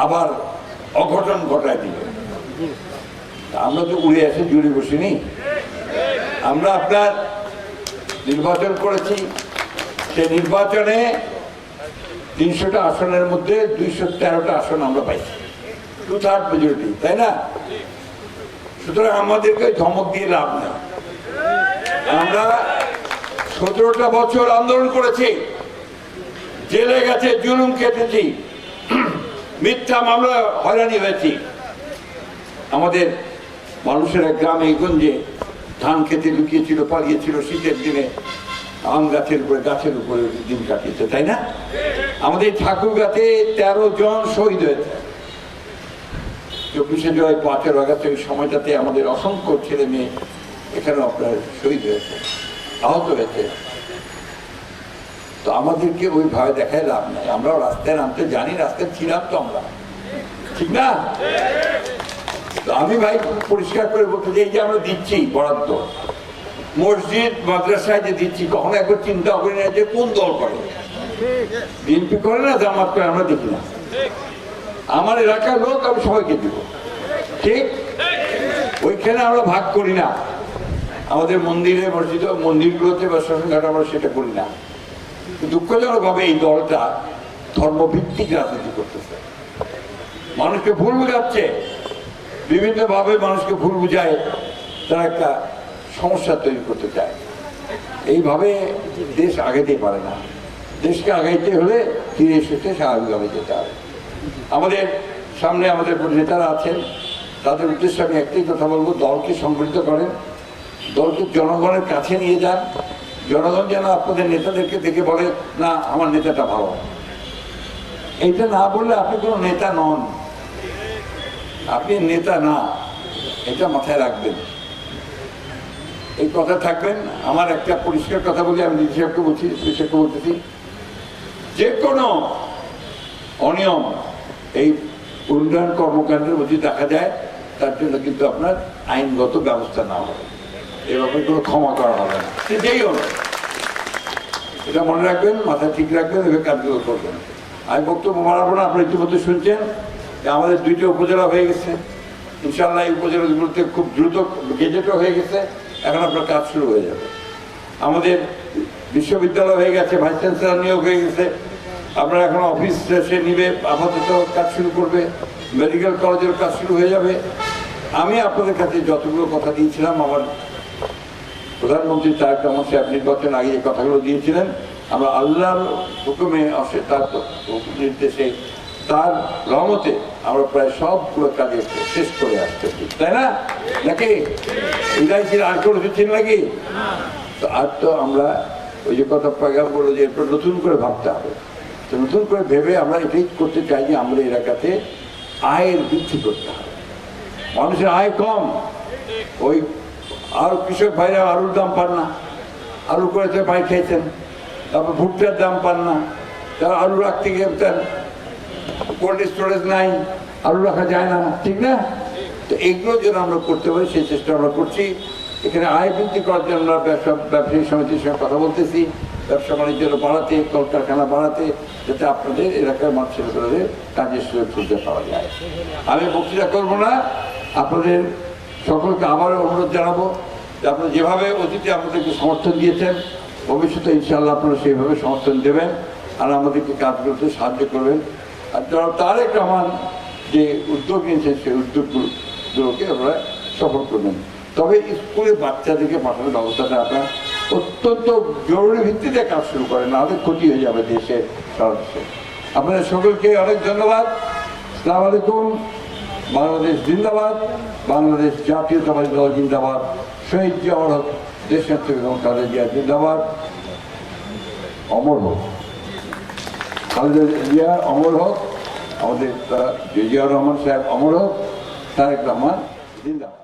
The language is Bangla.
আবার অঘটন ঘটায় দিবে। আমরা তো উড়ে এসে জুড়ে বসিনি। আমরা আপনার নির্বাচন করেছি, সেই নির্বাচনে 300টা আসনের মধ্যে 213টা আসন আমরা পাইছি, 2/3 মেজরিটি, তাই না? সুতরাং আমাদেরকে ধমক দিয়ে লাভ নেই। আমরা 17টা বছর আন্দোলন করেছি, জেলে গেছে, জুলুম কেটেছি, মিথ্যা মামলা হয়রানি হয়েছি। আমাদের মানুষেরা গ্রামে গঞ্জে ধান খেতে লুকিয়েছিল, পালিয়েছিল, শীতের দিনে আম গাছের উপরে, গাছের উপরে দিন কাটিয়েছে, তাই না? আমাদের ঠাকুরগাঁতে 13 জন শহীদ হয়েছে। 24শে জুলাই 5ই আগস্ট এই সময়টাতে আমাদের অসংখ্য ছেলে মেয়ে এখানে আপনার শহীদ হয়েছে, আহত হয়েছে। তো আমাদেরকে ওই ভয় দেখায় লাভ নাই। আমরাও রাস্তায় নামতে জানি, রাস্তায় ছিলাম তো আমরা, ঠিক না? তো আমি ভাই পরিষ্কার করে বলতে চাই যে আমরা দিচ্ছি বরাদ্দ, মসজিদ মাদ্রাসায় যে দিচ্ছি, কখনো একবার চিন্তা করি না যে কোন দল করে, বিএনপি করে না, জামাত করে, আমরা দেখি না। আমার এলাকার লোক আমি সবাইকে দিব, ঠিক? ওইখানে আমরা ভাগ করি না। আমাদের মন্দিরে, মসজিদ, মন্দিরগুলোতে বা শ্মশানঘাটে আমরা সেটা করি না। দুঃখজনক ভাবে এই দলটা ধর্মভিত্তিক রাজনীতি করতেছে, মানুষকে ভুল বুঝাচ্ছে, বিভিন্ন ভাবে মানুষকে ভুল বুঝায়, তারা একটা সমস্যা তৈরি করতে চায়। এইভাবে দেশ আগাইতে পারে না। দেশকে আগাইতে হলে ফিরে এসেছে স্বাভাবিকভাবে যেতে হবে। আমাদের সামনে আমাদের নেতারা আছেন, তাদের উদ্দেশ্যে আমি একটাই কথা বলবো, দলকে সংগঠিত করেন, দলকে জনগণের কাছে নিয়ে যান। জনগণ যেন আপনাদের নেতাদেরকে দেখে বলে, না আমার নেতাটা ভালো। এইটা না বললে আপনি কোনো নেতা নন, আপনি নেতা না, এটা মাথায় রাখবেন, এই কথা থাকবেন। আমার একটা পরিষ্কার কথা বলি, আমি নিজেকে বলতেছি, যে কোনো অনিয়ম এই উন্নয়ন কর্মকাণ্ডের মধ্যে দেখা যায়, তার জন্য কিন্তু আপনার আইনগত ব্যবস্থা না হবে, এভাবে কোনো ক্ষমা করা হবে না, যেই হোক। এটা মনে রাখবেন, মাথা ঠিক রাখবেন, এভাবে কাজগুলো করবেন। আমি বক্তব্য বাড়াবো না, আপনারা ইতিমধ্যে শুনছেন যে আমাদের 2টি উপজেলা হয়ে গেছে। ইনশাআল্লাহ এই উপজেলাগুলোতে খুব দ্রুত গেজেটও হয়ে গেছে, এখন আপনার কাজ শুরু হয়ে যাবে। আমাদের বিশ্ববিদ্যালয় হয়ে গেছে, ভাইস চ্যান্সেলর নিয়োগ হয়ে গেছে, আপনারা এখন অফিস সে নিবে, আপাতত কাজ শুরু করবে, মেডিকেল কলেজের কাজ শুরু হয়ে যাবে। আমি আপনাদের কাছে যতগুলো কথা দিয়েছিলাম, আমার প্রধানমন্ত্রী তারেক রহমান সাহেব নির্বাচন আগে যে কথাগুলো দিয়েছিলেন, আমরা আল্লাহর হুকুমে আসে, তার নির্দেশে, তার রহমতে আমরা প্রায় সবগুলো কাজে শেষ করে আসতেছি, তাই না? নাকি ইলাইচির আর কোনো ছিল নাকি? তো আর তো আমরা ওই যে কথা পাগাম বললো যে এরপর নতুন করে ভাবতে হবে। তো নতুন করে ভেবে আমরা এটাই করতে চাই যে আমাদের এলাকাতে আয়ের বৃদ্ধি করতে হবে। মানুষের আয় কম, ওই আর কৃষক ভাইরা আলুর দাম পান না, আলু করেছে পাই খেয়েছেন, তারপর ভুট্টার দাম পান না, তারা আলু রাখতে গিয়ে কোল্ড স্টোরেজ নাই, আলু রাখা যায় না, ঠিক না? তো এইগুলো যেন আমরা করতে পারি সেই চেষ্টা আমরা করছি। এখানে আয় বৃদ্ধি করার জন্য আমরা ব্যবসায়ী সমিতির সঙ্গে কথা বলতেছি, ব্যবসা বাণিজ্য বাড়াতে, কলকারখানা বাড়াতে, যাতে আপনাদের এলাকার মানুষের কাজের সুযোগ সুবিধা পাওয়া যায়। আমি বক্তৃতা করবো না, আপনাদের সকলকে আবারও অনুরোধ জানাবো যে আপনারা যেভাবে অতীতে আমাদেরকে সমর্থন দিয়েছেন, ভবিষ্যতে ইনশাআল্লাহ আপনারা সেইভাবে সমর্থন দেবেন আর আমাদেরকে কাজগুলোতে সাহায্য করবেন। আর যারা তারেক রহমান যে উদ্যোগ নিয়েছেন সেই উদ্যোগগুলোকে আপনারা সফল করবেন। তবে স্কুলে বাচ্চাদেরকে পাঠানোর ব্যবস্থাটা আপনার অত্যন্ত জরুরি ভিত্তিতে কাজ শুরু করেন, নাহলে ক্ষতি হয়ে যাবে দেশে, সারা দেশে। আপনাদের সকলকে অনেক ধন্যবাদ। আসসালামু আলাইকুম। বাংলাদেশ জিন্দাবাদ, বাংলাদেশ জাতীয়তাবাদী দল জিন্দাবাদ, শহীদ জিয়াউর হক দেশনেত্রী এবং খালেদা জিয়া জিন্দাবাদ, অমর হোক খালেদা জিয়া, অমর হোক আমাদের জিয়াউর রহমান সাহেব, অমর হোক তারেক রহমান জিন্দাবাদ।